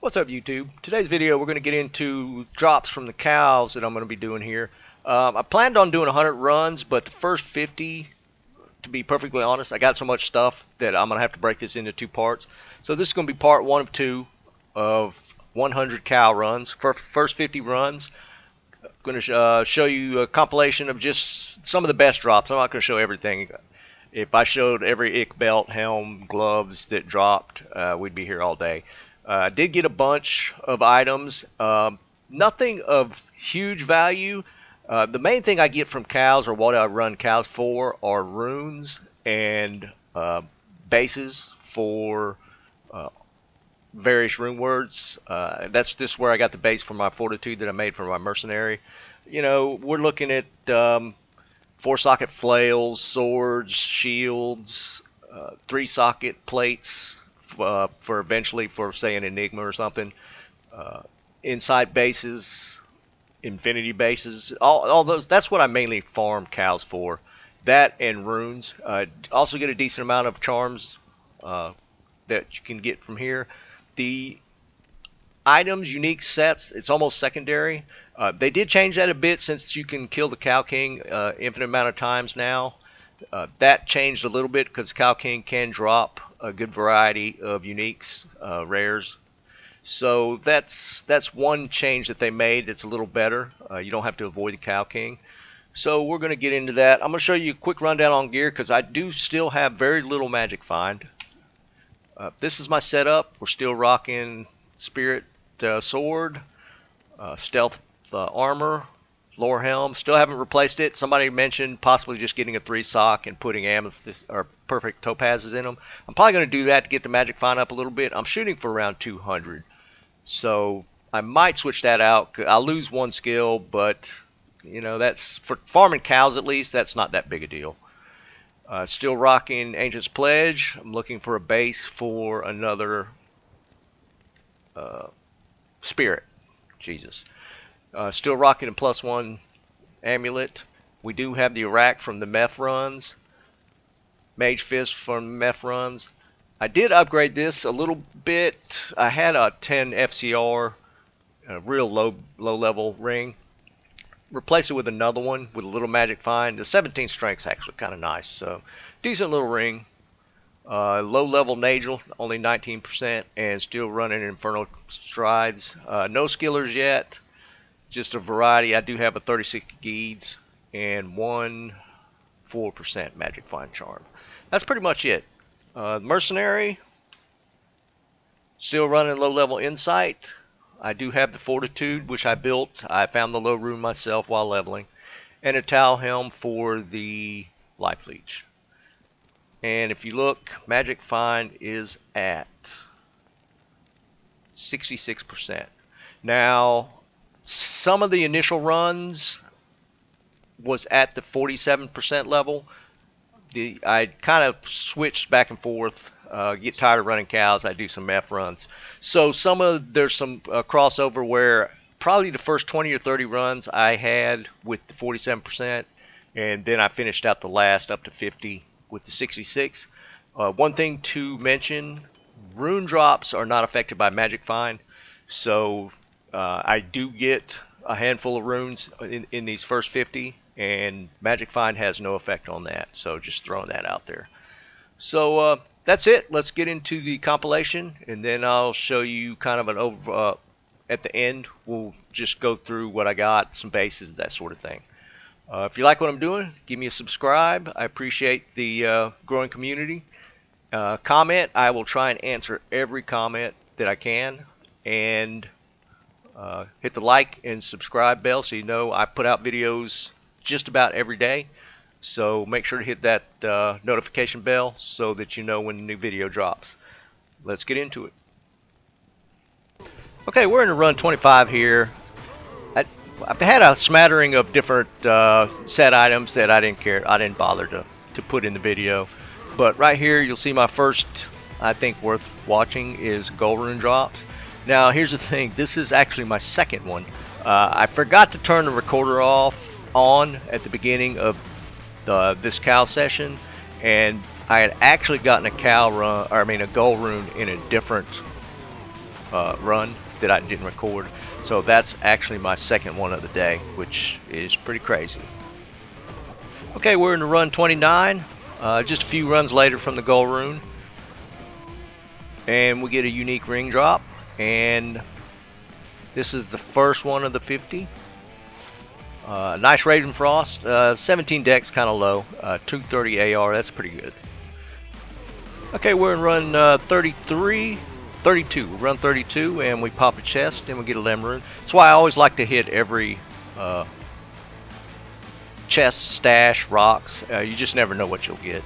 What's up, YouTube? Today's video we're going to get into drops from the cows that I'm going to be doing here. I planned on doing 100 runs, but the first 50, to be perfectly honest, I got so much stuff that I'm going to have to break this into two parts. So this is going to be part 1 of 2 of 100 cow runs. For first 50 runs, I'm going to show you a compilation of just some of the best drops. I'm not going to show everything. If I showed every ick belt, helm, gloves that dropped, we'd be here all day. I did get a bunch of items, nothing of huge value. The main thing I get from cows, or what I run cows for, are runes and bases for various rune words. That's just where I got the base for my fortitude that I made for my mercenary. You know, we're looking at 4-socket flails, swords, shields, 3-socket plates, for eventually, for say an enigma or something, insight bases, infinity bases, all those. That's what I mainly farm cows for, that and runes. Also get a decent amount of charms that you can get from here. The items, unique sets, it's almost secondary. They did change that a bit since you can kill the Cow King infinite amount of times now. That changed a little bit because Cow King can drop a good variety of uniques, rares. So that's one change that they made that's a little better. You don't have to avoid the Cow King. So we're going to get into that. I'm going to show you a quick rundown on gear because I do still have very little magic find. This is my setup. We're still rocking Spirit sword, stealth armor, lore helm. Still haven't replaced it. Somebody mentioned possibly just getting a 3-sock and putting amethyst or perfect topazes in them. I'm probably going to do that to get the magic find up a little bit. I'm shooting for around 200, so I might switch that out. I'll lose one skill, but you know, that's for farming cows at least. That's not that big a deal. Still rocking Ancient's Pledge. I'm looking for a base for another spirit. Jesus. Still rocking a +1 amulet. We do have the Iraq from the meth runs. Mage Fist from meth runs. I did upgrade this a little bit. I had a 10 FCR, a real low level ring. Replace it with another one with a little magic find. The 17 strength's actually kind of nice. So decent little ring. Low level Nagel, only 19%, and still running Infernal Strides. No skillers yet. Just a variety. I do have a 36 Geeds and 4% magic find charm. That's pretty much it. Mercenary, still running low level insight. I do have the fortitude, which I built. I found the low rune myself while leveling, and a towel helm for the life leech. And if you look, magic find is at 66%. Now, some of the initial runs was at the 47% level. I kind of switched back and forth. Get tired of running cows, I do some F runs. So there's some crossover where probably the first 20 or 30 runs I had with the 47%, and then I finished out the last up to 50 with the 66. One thing to mention, rune drops are not affected by magic find. So I do get a handful of runes in these first 50, and magic find has no effect on that. So just throwing that out there. So that's it. Let's get into the compilation, and then I'll show you kind of an over. At the end, we'll just go through what I got, some bases, that sort of thing. If you like what I'm doing, give me a subscribe. I appreciate the growing community. Comment. I will try and answer every comment that I can, and hit the like and subscribe bell so you know I put out videos just about every day. So make sure to hit that notification bell so that you know when the new video drops. Let's get into it. Okay, we're in run 25 here. I've had a smattering of different set items that I didn't bother to put in the video. But right here you'll see my first, I think, worth watching is gold rune drops. Now here's the thing, this is actually my second one. I forgot to turn the recorder on at the beginning of this cow session, and I had actually gotten a gold rune in a different run that I didn't record. So that's actually my second one of the day, which is pretty crazy. Okay, we're in the run 29, just a few runs later from the goal rune. And we get a unique ring drop, and this is the first one of the 50. Nice Raven Frost, 17 dex, kind of low, 230 AR, that's pretty good. Okay, we're in run 32, run 32, and we pop a chest, and we get a Lem Rune. That's why I always like to hit every chest, stash, rocks. You just never know what you'll get.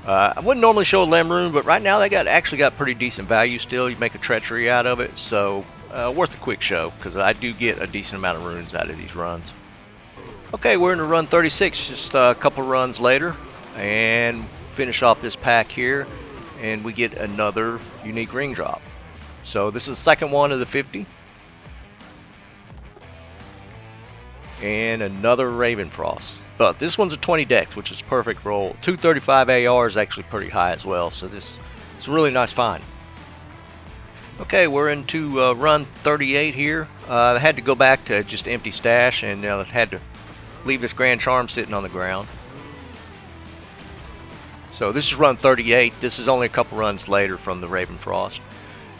I wouldn't normally show a Lem Rune, but right now they actually got pretty decent value still. You make a treachery out of it, so worth a quick show, because I do get a decent amount of runes out of these runs. Okay, we're in the run 36, just a couple runs later, and finish off this pack here, and we get another unique ring drop. So this is the second one of the 50. And another Raven Frost. But this one's a 20 dex, which is perfect roll. 235 AR is actually pretty high as well, so this is a really nice find. Okay, we're into run 38 here. I had to go back to just empty stash, and had to leave this Grand Charm sitting on the ground. So this is run 38. This is only a couple runs later from the Raven Frost.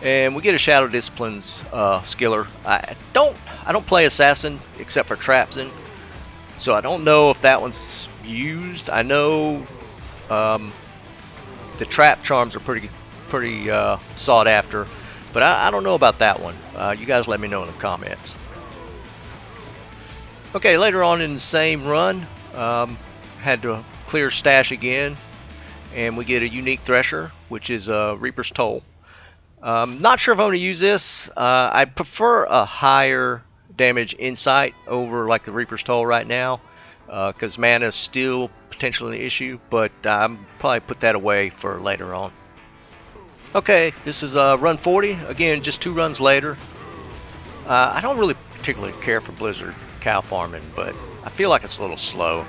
And we get a Shadow Disciplines skiller. I don't play Assassin except for Trapsin, so I don't know if that one's used. I know the trap charms are pretty sought after, but I don't know about that one. You guys let me know in the comments. Okay, later on in the same run, had to clear stash again, and we get a unique Thresher, which is Reaper's Toll. Not sure if I'm going to use this. I prefer a higher damage insight over like the Reaper's Toll right now, because mana is still potentially an issue, but I'm probably put that away for later on. Okay, this is run 40. Again, just 2 runs later. I don't really particularly care for Blizzard cow farming, but I feel like it's a little slow.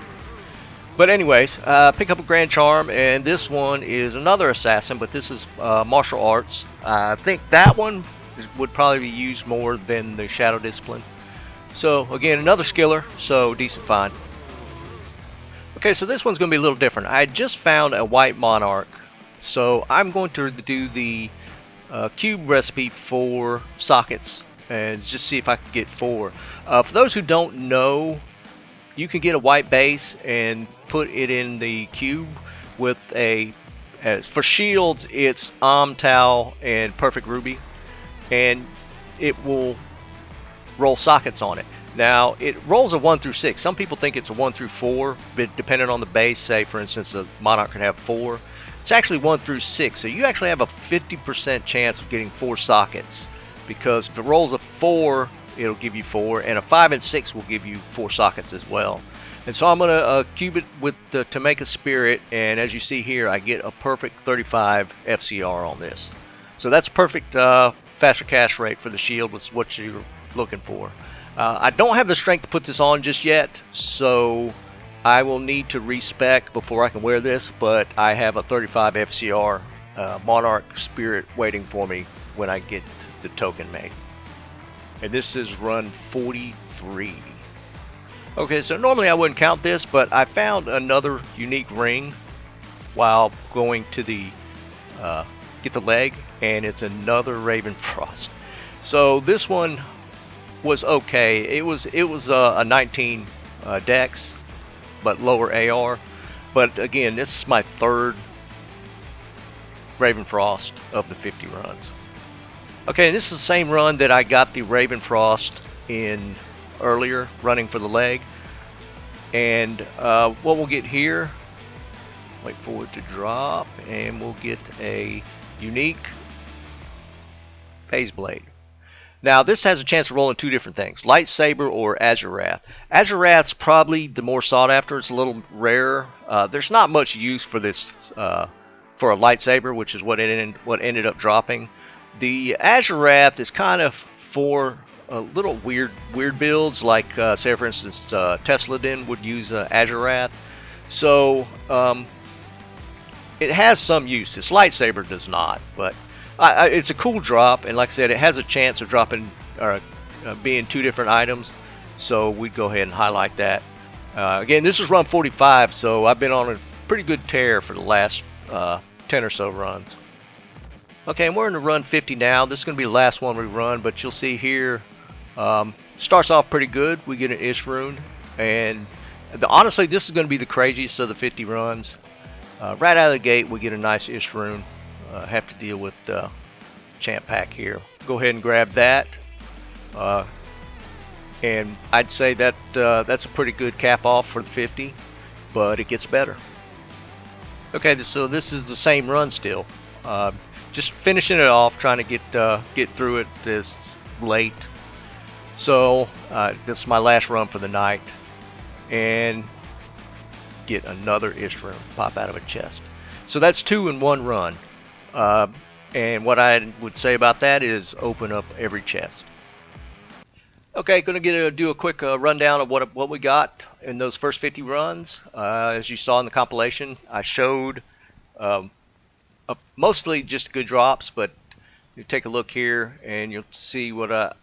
But anyways, pick up a Grand Charm, and this one is another Assassin, but this is Martial Arts. I think that one would probably be used more than the Shadow Discipline. So again, another skiller, so decent find. Okay, so this one's going to be a little different. I just found a White Monarch, so I'm going to do the cube recipe for sockets, and just see if I can get 4. For those who don't know, you can get a white base and put it in the cube with for shields, it's Tau and Perfect Ruby, and it will roll sockets on it. Now, it rolls a 1 through 6. Some people think it's a 1 through 4, but depending on the base, say for instance, a Monarch can have 4. It's actually 1 through 6, so you actually have a 50% chance of getting 4 sockets, because if it rolls a 4, it'll give you 4, and a 5 and 6 will give you 4 sockets as well. And so I'm going to cube it with to make a spirit, and as you see here, I get a perfect 35 FCR on this. So that's perfect faster cast rate for the shield, with what you're looking for. I don't have the strength to put this on just yet, so I will need to respec before I can wear this, but I have a 35 FCR Monarch Spirit waiting for me when I get the token made. And this is run 43. Okay, so normally I wouldn't count this, but I found another unique ring while going to the get the leg, and it's another Raven Frost. So this one was okay. It was a 19 dex, but lower AR. But again, this is my 3rd Raven Frost of the 50 runs. Okay, this is the same run that I got the Raven Frost in earlier, running for the leg. And what we'll get here, wait for it to drop, and we'll get a unique Phase Blade. Now this has a chance to roll in 2 different things, Lightsaber or Azure Wrath. Azure Wrath's probably the more sought after. It's a little rarer. There's not much use for this for a Lightsaber, which is what ended up dropping. The Azure Wrath is kind of for a little weird builds, like say for instance Tesladin would use Azure Wrath. So it has some use. This Lightsaber does not, but It's a cool drop, and like I said, it has a chance of dropping or being two different items. So we'd go ahead and highlight that. Again, this is run 45, so I've been on a pretty good tear for the last 10 or so runs. Okay, and we're in the run 50 now. This is going to be the last one we run, but you'll see here, starts off pretty good. We get an Ish rune, and honestly, this is going to be the craziest of the 50 runs. Right out of the gate, we get a nice Ish rune. Have to deal with the champ pack here. Go ahead and grab that. And I'd say that that's a pretty good cap off for the 50, but it gets better. Okay, so this is the same run still. Just finishing it off, trying to get through it this late. So this is my last run for the night, and get another Ish rune pop out of a chest. So that's 2 in 1 run. And what I would say about that is open up every chest. Okay, going to do a quick rundown of what we got in those first 50 runs. As you saw in the compilation, I showed mostly just good drops, but you take a look here and you'll see what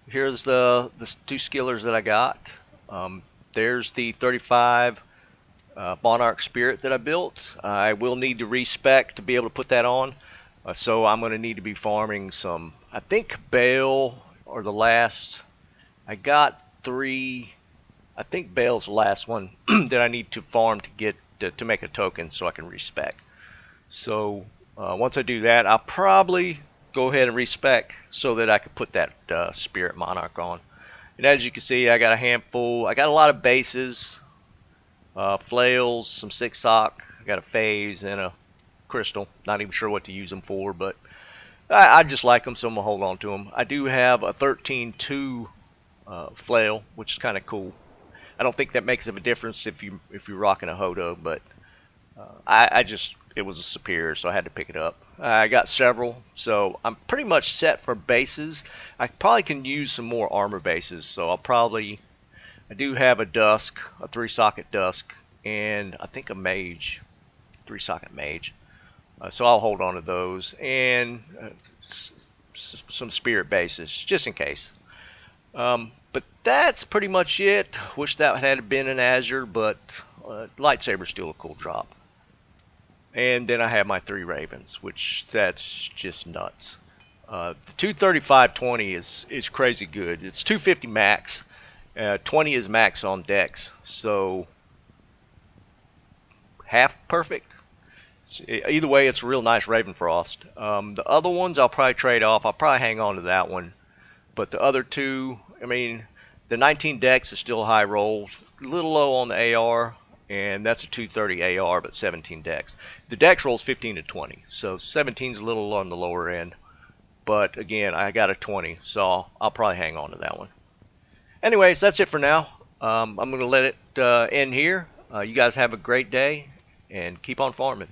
here's the 2 skillers that I got. There's the 35 Monarch Spirit that I built. I will need to respec to be able to put that on. So I'm going to need to be farming some, I think Bale or the last, I got 3, I think Bale's the last one that I need to farm to get to make a token so I can respec. So once I do that, I'll probably go ahead and respec so that I can put that Spirit Monarch on. And as you can see, I got a handful, I got a lot of bases, flails, some 6 sock, I got a phase and a crystal. Not even sure what to use them for, but I just like them, so I'm gonna hold on to them. I do have a 13-2 flail, which is kind of cool. I don't think that makes a difference if you're rocking a Hodo, but it was a superior, so I had to pick it up. I got several, so I'm pretty much set for bases. I probably can use some more armor bases, so I do have a Dusk, a 3-socket Dusk, and I think a Mage, 3-socket Mage. So I'll hold on to those, and some Spirit bases, just in case. But that's pretty much it. Wish that had been an Azure, but Lightsaber's still a cool drop. And then I have my 3 Ravens, which that's just nuts. The 235-20 is crazy good. It's 250 max. 20 is max on Dex, so half perfect. Either way, it's a real nice Ravenfrost. The other ones I'll probably trade off. I'll probably hang on to that one. But the other 2, I mean, the 19 Dex is still high rolls. A little low on the AR, and that's a 230 AR, but 17 Dex. The Dex rolls 15 to 20, so 17 is a little on the lower end. But again, I got a 20, so I'll probably hang on to that one. Anyways, that's it for now. I'm going to let it end here. You guys have a great day, and keep on farming.